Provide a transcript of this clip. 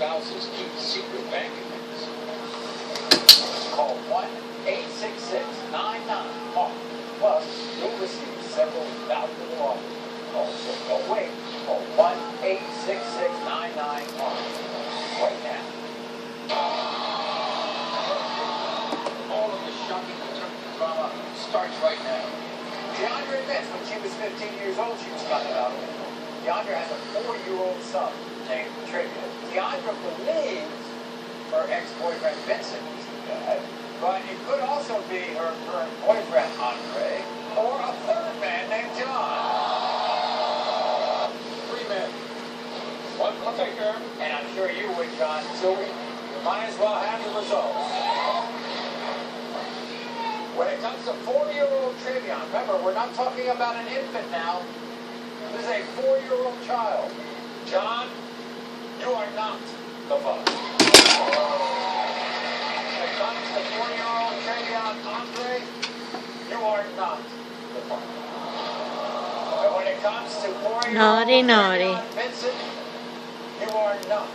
spouses keep secret bank accounts. Call 1-866-99-MARK. Plus, you'll receive several valuable offers. So don't wait. Call 1-866-99-MARK right now. All of the shocking maternity drama starts right now. Deandra admits when she was 15 years old, she was found out. Deandra has a 4-year-old son named Trivia. Deandra believes her ex-boyfriend Vincent is the guy, but it could also be her current boyfriend Andre, or a third man named John. 3 men. One taker. And I'm sure you would, John. So we might as well have the results. When it comes to 4-year-old Travion, remember, we're not talking about an infant now. This is a 4-year-old child. John, you are not the father. When it comes to 4-year-old Travion Andre, you are not the father. And when it comes to 4-year-old Naughty, naughty. Travion Vincent, you are not.